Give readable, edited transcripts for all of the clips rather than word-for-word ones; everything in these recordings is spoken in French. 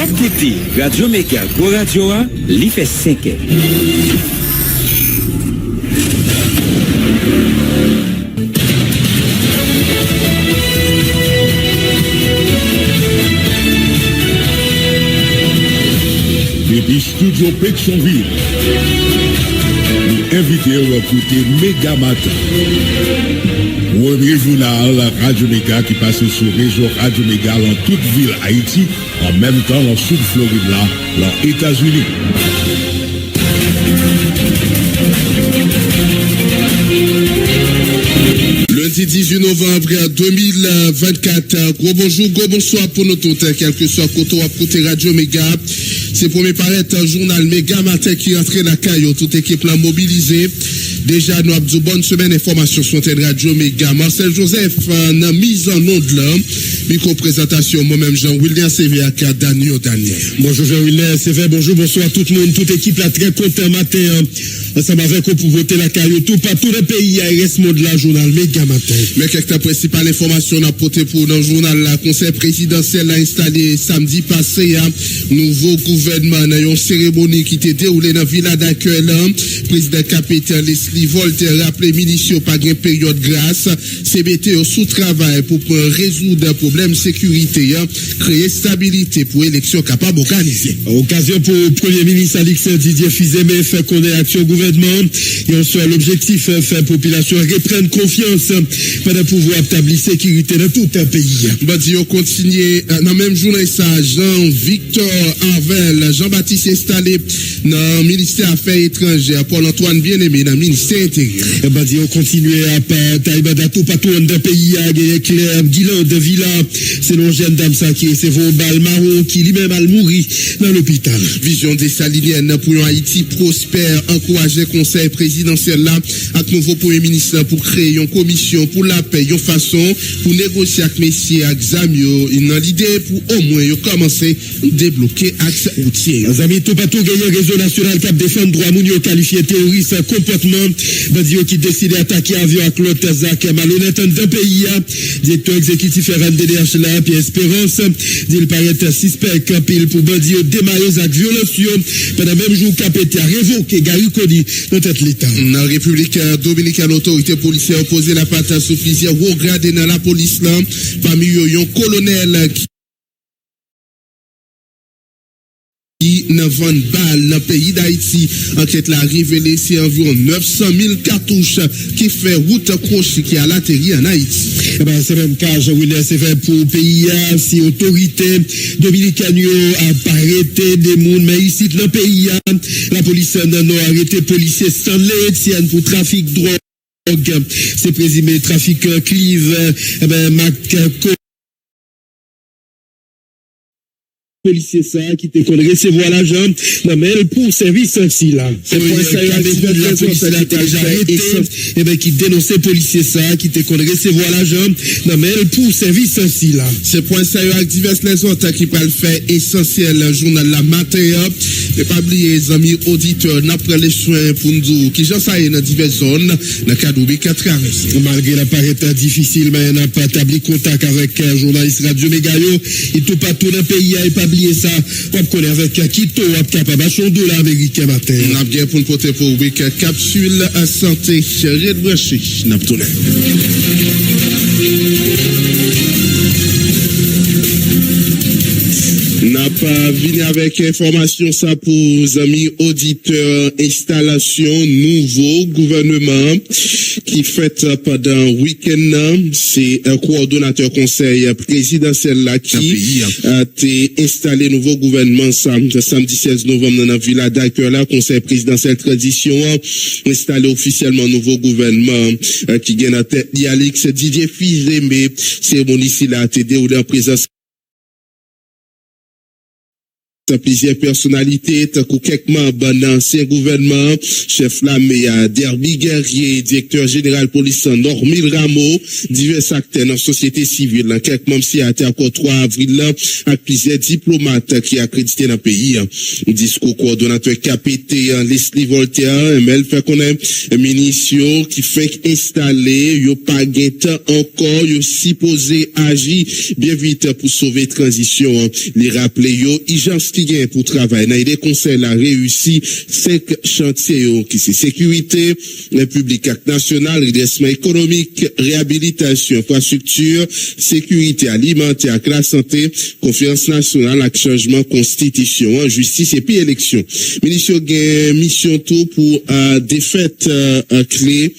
Chaque été, Radio Méga Go Radio A, li fait 5 ans. Depuis Studio Pétionville, nous invitons à écouter Méga Matin. Premier journal Radio Méga qui passe sur le réseau Radio Méga dans toute ville Haïti, en même temps dans le sud Floride, là, dans les États-Unis. Lundi 18 novembre 2024. Gros bonjour, gros bonsoir pour nous tous, quel que soit côté Radio Méga. C'est pour me paraître un journal Méga Matin qui rentre dans la caillou, toute équipe là mobilisée. Déjà, nous avons bonne semaine information sur Radio Méga. Marcel Joseph, en mise en onde là. Micro-présentation, moi-même Jean-William Sévéaka, Daniel. Bonjour Jean-William Sévé, bonjour, bonsoir tout le monde, toute équipe là, très content matin. Ensemble avec vous pour voter la caillou, tout partout le pays, il reste mot de la journal Méga Matin. Mais quelques principales informations à porter pour dans le journal, la conseil présidentiel a installé samedi passé, nouveau gouvernement, dans une cérémonie qui était déroulée dans la villa d'accueil, président capitaine Leslie Voltaire rappelé ministre pas de période grâce, CBT au sous-travail pour résoudre un problème de sécurité, créer stabilité pour élection capable d'organiser. Occasion pour le Premier ministre Alix Didier Fizeme faire connaître action gouvernement et on soit l'objectif faire population reprendre confiance pour pouvoir établir sécurité dans tout un pays. Badi on continue dans le même journée ça Jean-Victor Anvel, Jean-Baptiste installé dans le ministère Affaires étrangères, Paul-Antoine Bien-Aimé dans le ministère intérieur. Badi on continue à taïbada tout partout dans le pays à Claire, Guilan de Villa, c'est le jeune dame ça qui est Bal Marron qui lui-même a mouru dans l'hôpital. Vision dessalinienne pour un Haïti prospère, encourager conseil présidentiel là avec nouveau premier ministre pour créer une commission pour la paix, une façon pour négocier avec messieurs Examio, dans l'idée pour au moins commencer à débloquer l'axe routier. Les amis, tout partout gagné réseau national qui défend droit moun qualifié terroriste comportement bandi qui décide d'attaquer avion avec l'autre Zach malhonnête dans le pays. Directeur exécutif RNDDH là, Pierre Espérance, il paraît suspect pile pour bandi démarrer avec violence pendant même jour capété a révoqué Gary Cody dans tête l'État. Dans la République dominicaine, l'autorité policière a posé la patate sous plusieurs hauts gradés dans la police là, parmi eux un colonel qui ne vend balle dans le pays d'Haïti. Enquête l'a révélé, c'est environ 900 000 cartouches qui fait route croche qui a atterri en Haïti. C'est même cas, Jean-William, c'est fait pour le pays, si autorité dominicaine a arrêté des gens, mais ici, dans le pays, la police a arrêté policier Stanley Etienne pour trafic de drogue. C'est présumé trafic Clive, Mac policier ça qui te connaît recevoir l'argent non mais pour service aussi là c'est pour ça la police là qui déjà arrêté et ben qui dénonçait policier ça qui te connaît recevoir l'argent non mais pour service aussi là c'est pour ça avec diverses raisons qui peut le faire essentiel le journal la matin ne pas oublier les amis auditeurs n'après les soins pour nous qui j'en sais dans diverses zones dans Kadoubi 4 malgré la paraître difficile mais n'a pas établi contact avec journaliste Radio Mégayo et tout partout dans le pays a pas ça, on connaît avec Kito, capable de l'Amérique matin. On a bien pour le côté pour capsule à santé, Red Branché, Naptoulin. N'a pas venu avec information ça pour les amis auditeurs, installation nouveau gouvernement qui fait pendant week-end, c'est un coordonnateur conseil présidentiel là qui a été installé nouveau gouvernement samedi 16 novembre dans la villa d'accueil là, conseil présidentiel tradition, installé officiellement nouveau gouvernement qui gagne en tête Alix Didier Fizeme, cérémonie ici là a été déroulée en présence Plusieurs personnalités, tant que quelques membres de l'ancien gouvernement, chef l'armée à Derby Guerrier, directeur général police Normil Rameau, divers acteurs dans la société civile, quelques membres si à encore 3 avril, avec plusieurs diplomates qui accrédités dans le pays. Discours coordonnateur KPT, Leslie Voltaire, ML fait connaître un ministre qui fait installer, yo pas guetta encore, yo supposé agir bien vite pour sauver transition. Les rappeler yo, qui gagne pour travail. Dans les conseils a réussi 5 chantiers qui c'est sécurité, le public national, redressement économique, réhabilitation, infrastructure, sécurité alimentaire, la santé, conférence nationale, avec changement constitution, justice et puis élection. Ministre gagne mission tout pour défaite clé.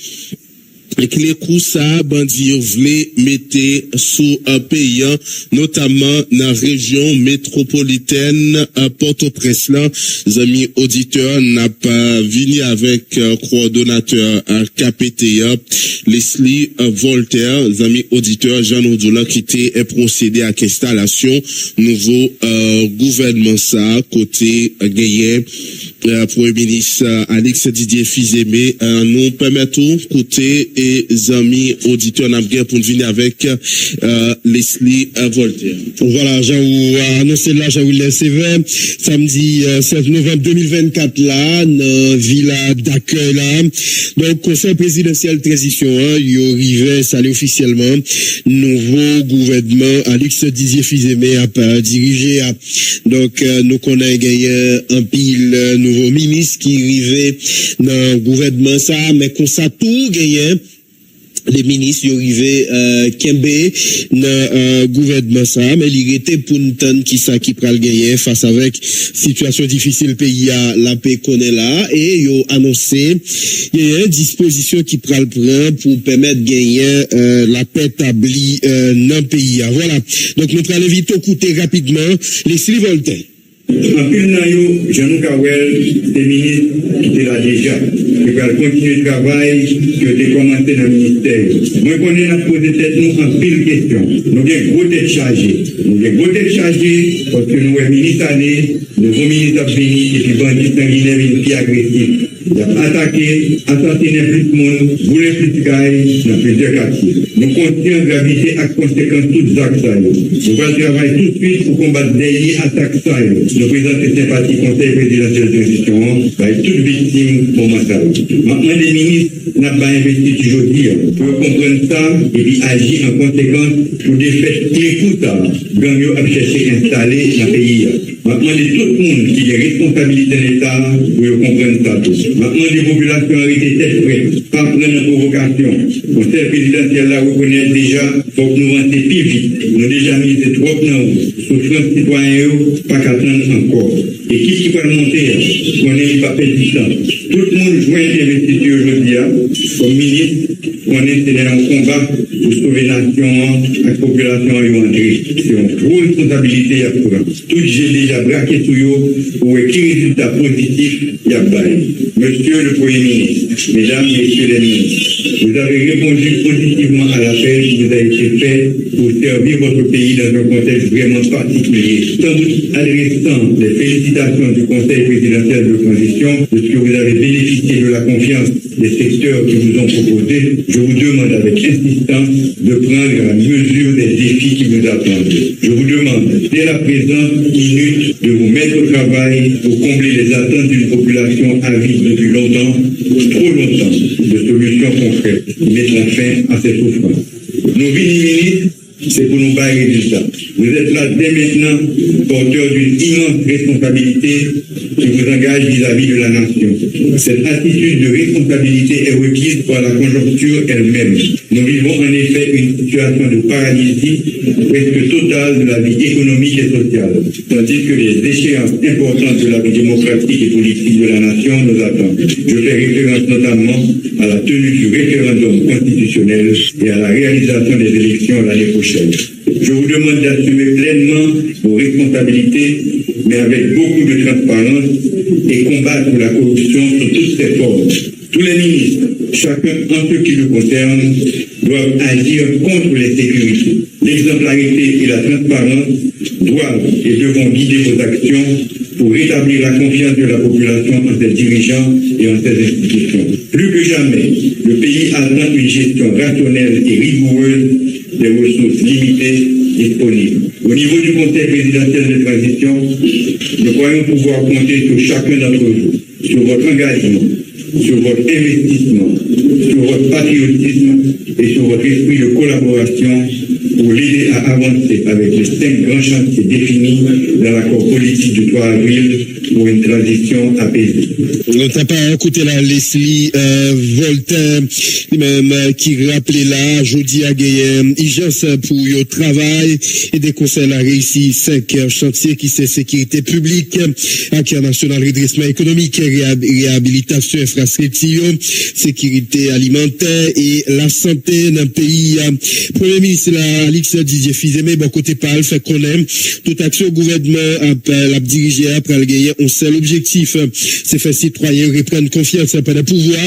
Et que les coups ça, bandits voulaient mettre sous un pays, notamment dans la région métropolitaine, Port-au-Prince là, les amis auditeurs n'a pas venu avec coordonnateur KPTA, Leslie Voltaire, les amis auditeurs, Jean Odoula qui était procédé à l'installation nouveau gouvernement ça, côté gagné, Premier ministre Alex Didier Fils-Aimé, nous permettons côté et amis auditeurs n'a bien pour venir avec Leslie Voltaire. Voilà, j'ai annoncé là, j'ai eu le CV samedi 16 novembre 2024 là, dans villa d'accueil là. Donc conseil présidentiel transition, il arrivait saluer officiellement nouveau gouvernement Alex Didier Fils-Aimé a dirigé. Donc nous connaissons gagné un pile nouveau ministre qui arrivait dans le gouvernement ça, mais qu'on ça tout gagné. Les ministres y arrivaient Kembe dans gouvernement ça, mais il était pour une tonne qui pral gagner face avec situation difficile pays à la paix connaît là et ils ont annoncé il y a une disposition qui pral prendre pour permettre gagner la paix établie dans le pays. Voilà. Donc nous allons vite écouter rapidement Leslie Voltaire. En plus, Jean-Luc Kawel, des ministres qui étaient là déjà, qui vont continuer le travail qui a été commencé dans le ministère. Moi, je connais la poser tête nous en pile question. Nous avons gros tête chargée. Nous avons gros tête chargée parce que nous avons ministre allé, nous avons ministre à venir, et puis bandit sanguinaire, une fille agressive. Il a attaqué, assassiné plus de monde, voulé plus de cailles dans plusieurs quartiers. Nous conscients de gravité et conséquences toutes actes. Nous allons travailler tout de suite pour combattre des attaques. Nous présentons sympathie Conseil présidentiel de transition par toutes victimes momentales. Maintenant, les ministres n'ont pas investi toujours dire pour comprendre ça et puis agir en conséquence pour des faits clés pour ça. Gagnon a cherché à installer dans le pays. Maintenant, tout le monde qui a responsabilité de l'État pour comprendre ça. Maintenant, les populations ont été tête prêtes, pas prendre une provocation. Le Conseil présidentiel là reconnaît déjà, faut que nous avancions plus vite. Nous avons déjà mis trop dans nous. Souffrance citoyenne, pas qu'à attendre encore. Et qui peut monter, qu'on n'ait pas fait du temps. Tout le monde joint l'investiture aujourd'hui, comme ministre, qu'on est dans un combat pour sauver la nation, la population et l'entrée. C'est une grosse responsabilité à prendre. Tout j'ai déjà braqué sur eux pour quel résultat positif il y a bail. Monsieur le Premier ministre, mesdames, messieurs les ministres, vous avez répondu positivement à l'appel qui vous a été fait pour servir votre pays dans un contexte vraiment particulier. Sans doute adressant les félicitations du Conseil présidentiel de transition de ce que vous avez bénéficié de la confiance des secteurs qui vous ont proposé, je vous demande avec insistance de prendre la mesure des défis qui vous attendent. Je vous demande dès la présente minute de vous mettre au travail pour combler les attentes d'une population avide depuis longtemps, trop longtemps, de solutions concrètes qui mettront fin à ces souffrances. Nos ministres, c'est pour nous pas les résultats. Vous êtes là dès maintenant porteur d'une immense responsabilité qui vous engage vis-à-vis de la nation. Cette attitude de responsabilité est requise par la conjoncture elle-même. Nous vivons en effet une situation de paralysie presque totale de la vie économique et sociale, tandis que les échéances importantes de la vie démocratique et politique de la nation nous attendent. Je fais référence notamment à la tenue du référendum constitutionnel et à la réalisation des élections l'année prochaine. Je vous demande d'assumer pleinement vos responsabilités, mais avec beaucoup de transparence et combattre la corruption sous toutes ses formes. Tous les ministres, chacun en ce qui le concerne, doivent agir contre les sécurités. L'exemplarité et la transparence doivent et devront guider vos actions pour rétablir la confiance de la population en ses dirigeants et en ses institutions. Plus que jamais, le pays attend une gestion rationnelle et rigoureuse des ressources limitées disponibles. Au niveau du Conseil présidentiel de transition, nous croyons pouvoir compter sur chacun d'entre vous, sur votre engagement, sur votre investissement, sur votre patriotisme et sur votre esprit de collaboration pour l'aider à avancer avec les 5 grands chantiers définis dans l'accord politique du 3 avril pour une transition apaisée. On n'a pas écouté la Leslie Voltaire, lui-même qui rappelait là, jeudi à Guyane, urgence pour le travail et des conseils à réussir 5 chantiers qui c'est sécurité publique, acquis national, redressement économique, réhabilitation infrastructure, sécurité alimentaire et la santé dans le pays. Premier ministre Alix Didier Fils-Aimé, bon côté parle, fait qu'on aime toute action gouvernement la diriger après le gagner. Un seul objectif, c'est faire citoyens reprendre confiance par le pouvoir,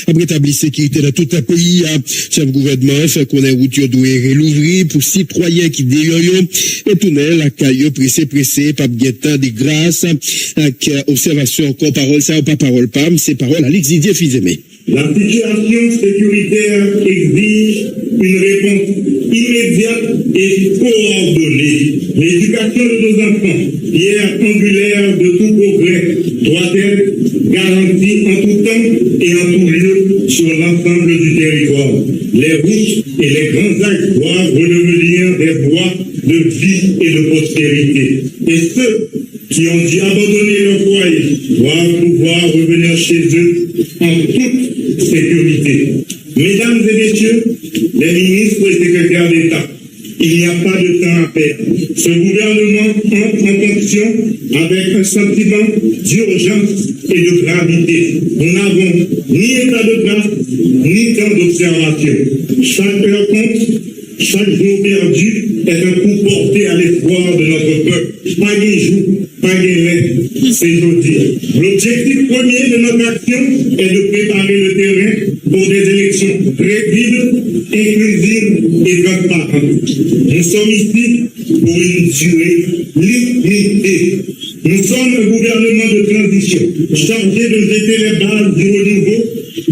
après établir sécurité dans tout le pays. Chef gouvernement fait qu'on ait route doit réouvrir pour citoyens qui déroulent et tourner la caillou pressé, pas bien temps de grâce, avec observation encore parole, ça ou pas parole, pam, c'est parole Alix Didier Fils-Aimé. La situation sécuritaire exige une réponse immédiate et coordonnée. L'éducation de nos enfants, pierre angulaire de tout progrès, doit être garantie en tout temps et en tout lieu sur l'ensemble du territoire. Les routes et les grands axes doivent redevenir des voies de vie et de prospérité. Et ceux qui ont dû abandonner leur foyer doivent pouvoir revenir chez eux en toute sécurité. Mesdames et messieurs, les ministres et secrétaires d'État, il n'y a pas de temps à perdre. Ce gouvernement entre en fonction avec un sentiment d'urgence et de gravité. Nous n'avons ni état de grâce, ni temps d'observation. Chaque heure compte, chaque jour perdu est un coup porté à l'espoir de notre peuple. Pas des jours, pas des lettres, c'est jeudi. L'objectif premier de notre action est de préparer le terrain pour des élections crédibles, inclusives et transparentes. Nous sommes ici pour une durée limitée. Nous sommes un gouvernement de transition chargé de jeter les bases du renouveau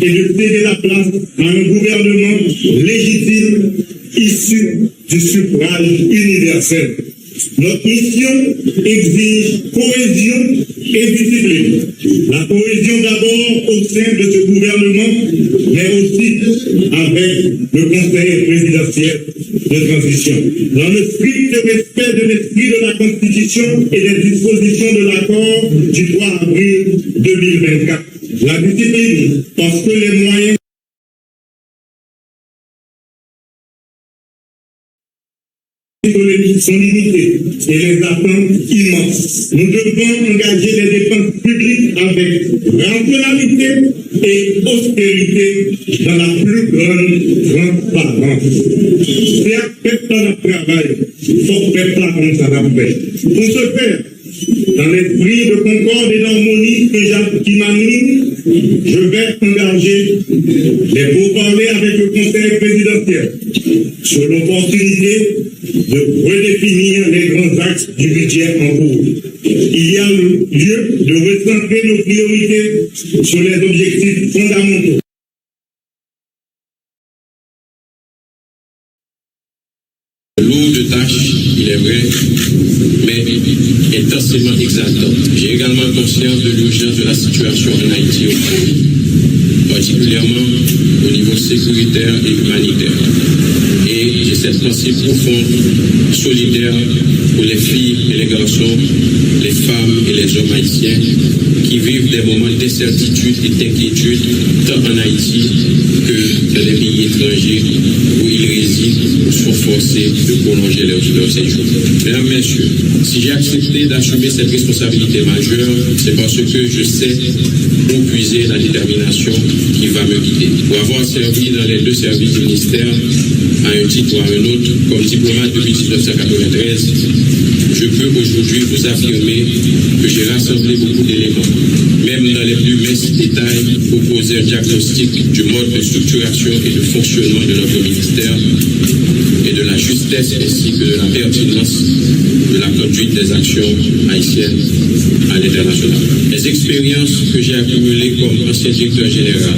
et de céder la place à un gouvernement légitime issu du suffrage universel. Notre mission exige cohésion et discipline. La cohésion d'abord au sein de ce gouvernement, mais aussi avec le Conseil présidentiel de transition. Dans le strict respect de l'esprit de la Constitution et des dispositions de l'accord du 3 avril 2024. La discipline, parce que les moyens sont limités et les attentes immenses. Nous devons engager les dépenses publiques avec rationalité et austérité dans la plus grande transparence. C'est après notre travail, il faut préparer comme ça l'appelle. Pour ce faire, dans l'esprit de concorde et d'harmonie qui m'anime, je vais engager les pourparlers avec le Conseil présidentiel sur l'opportunité de redéfinir les grands axes du budget en cours. Il y a lieu de recentrer nos priorités sur les objectifs fondamentaux. Lourd de tâches, il est vrai, mais intensément exaltant. J'ai également conscience de l'urgence de la situation en Haïti aujourd'hui, particulièrement au niveau sécuritaire et humanitaire. Et j'ai cette pensée profonde, solidaire pour les filles et les garçons, les femmes et les hommes haïtiens qui vivent des moments d'incertitude et d'inquiétude tant en Haïti que dans les pays étrangers où ils résident ou sont forcés de prolonger leur séjour. Mesdames, Messieurs, si j'ai accepté d'assumer cette responsabilité majeure, c'est parce que je sais où puiser la détermination qui va me guider. Pour avoir servi dans les 2 services du ministère à un titre ou à un autre, comme diplomate depuis 1993, je peux aujourd'hui vous affirmer que j'ai rassemblé beaucoup d'éléments, même dans les plus minces détails, pour poser un diagnostic du mode de structuration et de fonctionnement de notre ministère et de la justesse ainsi que de la pertinence de la conduite des actions haïtiennes à l'international. Les expériences que j'ai accumulées comme ancien directeur général,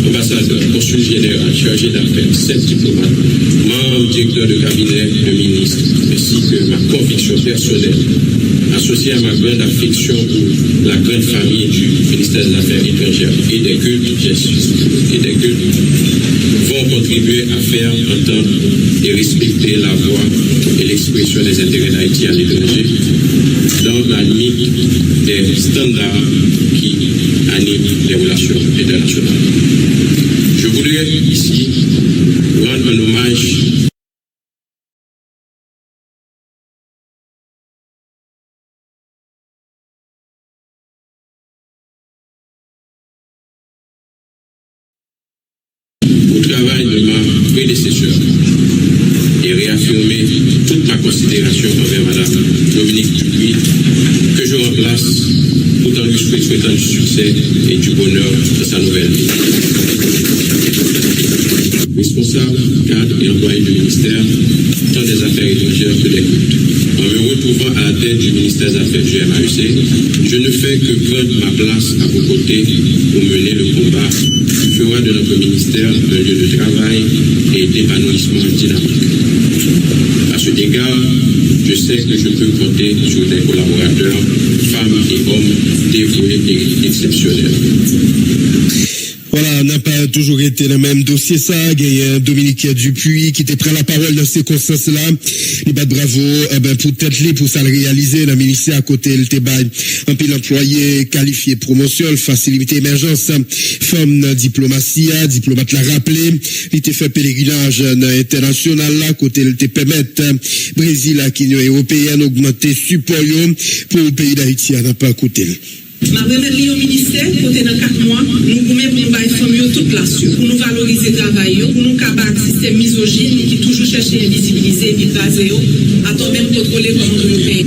ambassadeur, consul général, chargé d'affaires, 7 diplomates, membre directeur de cabinet de ministre, ainsi que ma conviction personnelle, associée à ma grande affection pour la grande famille du ministère des Affaires étrangères et des cultes, vont contribuer à faire entendre et respecter la voix et l'expression des intérêts d'Haïti à l'étranger dans la limite des standards qui animent les relations internationales. Je voudrais ici rendre un hommage au travail de ma prédécesseur et réaffirmer toute ma considération envers Mme Dominique Dupuis, que je remplace tout en lui souhaitant du succès et du bonheur dans sa nouvelle vie. Responsable, cadre et employé du ministère, tant des Affaires étrangères que des cultes. En me retrouvant à la tête du ministère des Affaires du MAEC, je ne fais que prendre ma place à vos côtés pour mener le combat qui fera de notre ministère un lieu de travail et d'épanouissement dynamique. À cet égard, je sais que je peux compter sur des collaborateurs, femmes et hommes dévoués et exceptionnels. Voilà, n'a pas toujours été le même dossier ça. Il y a Dominique Dupuis qui te prend la parole dans ces circonstances-là. Il bat bravo, pour tête pour ça le réaliser. Le ministère à côté, le débat, un peu l'employé qualifié promotion, facilité émergence, femme diplomatie, diplomate l'a rappelé. Il te fait pèlerinage international là, côté le te permettre Brésil à l'Union européenne augmenter support pour le pays d'Haïti n'a pas coûté. Ma remettre au ministère, côté dans 4 mois, nous pouvons pour nous bailler famille toute place, pour nous valoriser le travail, pour nous cabac système misogyne qui toujours cherche à invisibiliser et écraser, à toi même contrôler comme nous pays.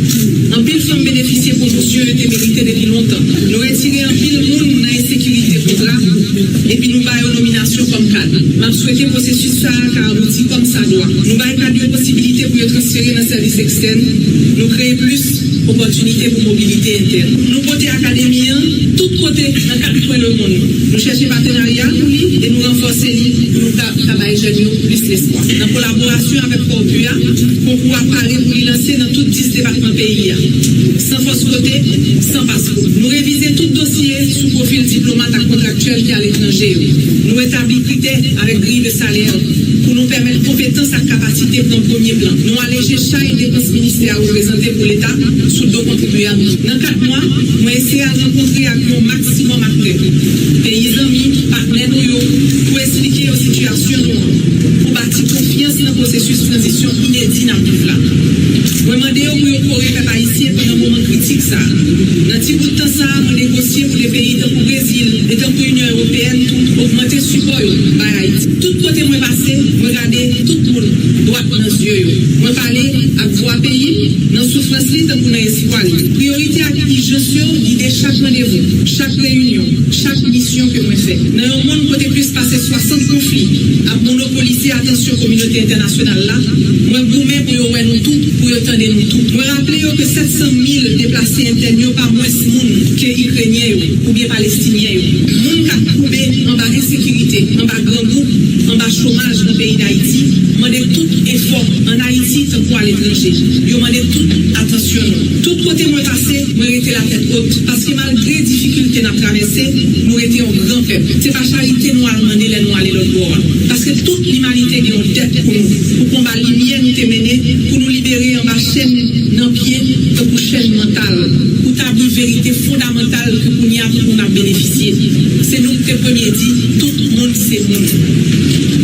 En pile femme bénéficier de promotion et de mérité depuis longtemps. Nous retirer en pile monde dans l'insécurité programme et puis nous bailler nomination comme cadre. M'a souhaité processus ça car outil comme ça doit. Nous bailler cadre de possibilité pour transférer dans le service externe, nous créer plus d'opportunités pour mobilité interne. Nous porter académien tout côté dans 4 coins le monde. Nous chercher partenariat pour lui et nous renforcer lui pour nous travailler jeunes plus l'espoir. En collaboration avec Corpua, pour pouvoir parler pour lui lancer dans tous 10 départements pays. Sans force côté, sans passeport. Nous réviser tout dossier sous profil diplomate à contractuel qui est à l'étranger. Nous établir critères avec grille de salaire pour nous permettre compétence et capacité dans le premier plan. Nous alléger chaque dépense ministérielle représentée pour l'État sous deux contribuables. Dans 4 mois, nous essayons de rencontrer avec un maximum d'acteurs, pays amis, partenaires pour expliquer aux situations pour bâtir confiance dans le processus de transition inédit dans le là. Nous demandons pour corriger les haïtiens pendant un moment critique. Dans un petit bout de temps, nous négocier pour les pays comme le Brésil et comme l'Union européenne pour augmenter le support par Haïti. Tout côté où je passe, regardez tout le monde droit dans les yeux. Je parle à voix pays, dans la souffrance, dans l'espoir. Priorité à gestion, l'idée chaque rendez-vous, chaque réunion, chaque mission que je fais. Dans un monde où plus passer 60 conflits, à monopoliser attention communauté internationale là, moi gourmet pour nous tout, pour attendre nous tout. Je rappelle que 700 000 déplacés internes, pas moins de monde que Ukrainiens ou bien Palestiniens. Monde qui a trouvé en bas insécurité, en bas grand groupe, en bas chômage dans le pays d'Haïti, demandez tout effort en Haïti tant pour à l'étranger. Ils demandé toute attention. Tout côté moi passé, moi été la tête haute parce que malgré difficultés n'a traversé, nous étions un grand peuple. C'est pas charité nous à demander les nous aller l'autre bord. Parce que toute l'humanité qui a une tête pour nous, pour combattre la lumière nous mener, pour nous libérer en bas chaîne dans pied, pour chaîne mentale, pour établir vérité fondamentale que nous y a pour nous bénéficier. C'est nous qui premier dit, tout le monde c'est monde.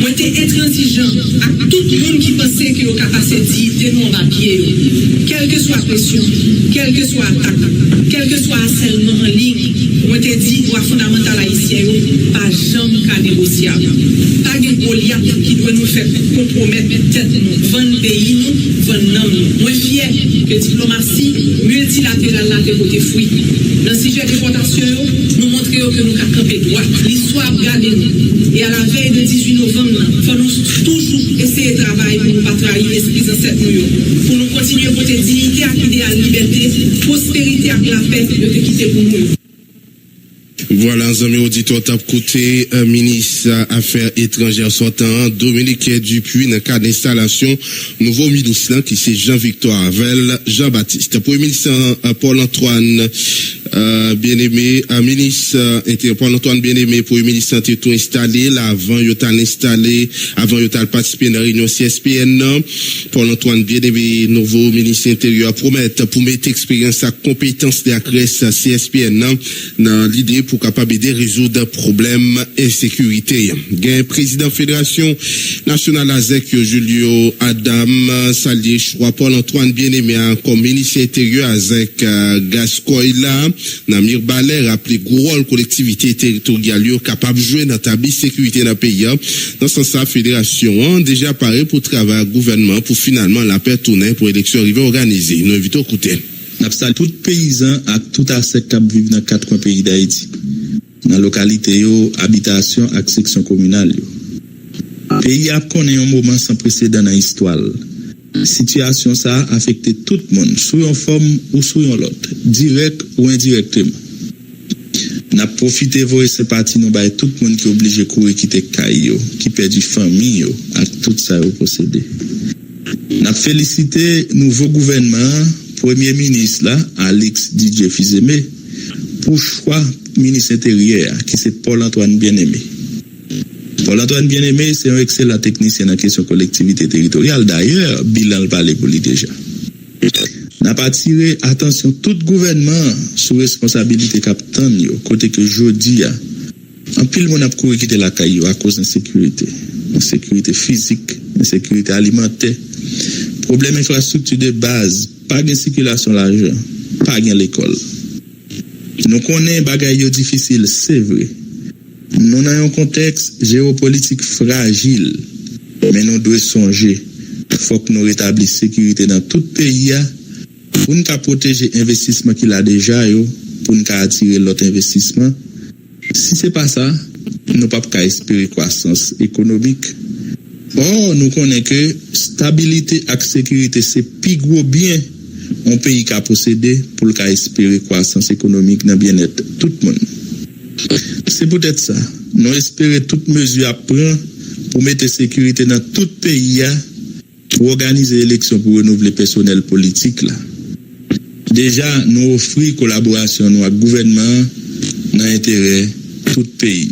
Moi j'étais intransigeant à tout le monde qui pensait qu'il a capacité de dire nous on va pied. Quelle que soit pression, quelle que soit attaque, quel que soit harcèlement en ligne, on te dit droit fondamental haïtien pas jamais négociable. Pas de Goliath qui doit nous faire compromettre tête nous, vendre pays nous, vendre nous. Moi fier que diplomatie multilatérale là de côté fruit. Dans le sujet déportation, nous montrons que nous avons campé droit. L'histoire garde nous. Et à la veille de 18 novembre, il faut nous toujours essayer de travailler pour ne pas trahir l'esprit de cette union. Pour nous continuer à porter dignité, à l'idéal liberté, prospérité à la paix de te quitter pour nous. Voilà, amis auditeurs, t'as côté ministre Affaires étrangères sortant, Dominique Dupuis, dans le cadre d'installation, nouveau ministre, qui c'est Jean-Victor Avel, Jean-Baptiste. Pour le ministre Paul-Antoine, bien-aimé, ministre, Paul-Antoine bien-aimé, pour le ministre santé tout installé, là, avant, il a installé, avant, il a participé à la réunion CSPN, Paul-Antoine bien-aimé, nouveau ministre intérieur, promettre pour mettre expérience à compétence de la CRES CSPN, dans l'idée pour capable de résoudre problème insécurité. Gain président Fédération nationale AZEC Julio Adam Salier choix Paul-Antoine bien-aimé comme ministre intérieur AZEC Gascoïla Namir Ballet rappelé gros rôle collectivité territoriale capable de jouer dans la sécurité dans le pays. Dans ce sens, la fédération déjà paré pour travailler gouvernement pour finalement la paix tourner pour élection arrivée organisée. Nous invitons à écouter. Tout paysan a tout assez cap vivre dans 4 coins pays d'Haïti. Dans localité yo, habitation et section communale yo. Pays a connaît un moment sans précédent dans l'histoire. Situation ça a affecté tout le monde, sous une forme ou sous une autre, direct ou indirectement. N'a profité voir ces parties nous bail tout le monde qui est obligé courir quitter caillou, qui perdu famille yo, à tout ça yo possédé. N'a félicité nouveau gouvernement, premier ministre là, Alex DJ Fizeme, pour choix ministre intérieur qui c'est Paul-Antoine bien-aimé. Paul-Antoine bien-aimé, c'est un excellent technicien en question collectivité territoriale. D'ailleurs, bilan le parler pour lui déjà. N'a pas tiré attention tout gouvernement sous responsabilité capitaine yo, côté que jodi a en pile mon a couru quitter la caillou à cause d'insécurité, insécurité physique, insécurité alimentaire, problème infrastructure de base, pas de circulation l'argent, pas de l'école. Nous connaissons bagay yo difficile, c'est vrai. Nous avons un contexte géopolitique fragile, mais nous devons songer. Il faut que nous rétablissions la sécurité dans tout le pays pour nous protéger l'investissement qu'il a déjà, pour nous attirer l'autre investissement. Si ce n'est pas ça, nous ne pouvons pas espérer croissance économique. Or, nous connaissons que stabilité et sécurité, c'est le plus gros bien un pays qui a possédé pour espérer croissance économique dans bien-être tout le monde. C'est peut-être ça. Nous espérons toutes mesures à prendre pour mettre sécurité dans tout le pays, pour organiser l'élection pour renouveler le personnel politique. Là. Déjà, nous offrons collaboration avec le gouvernement dans l'intérêt de tout le pays.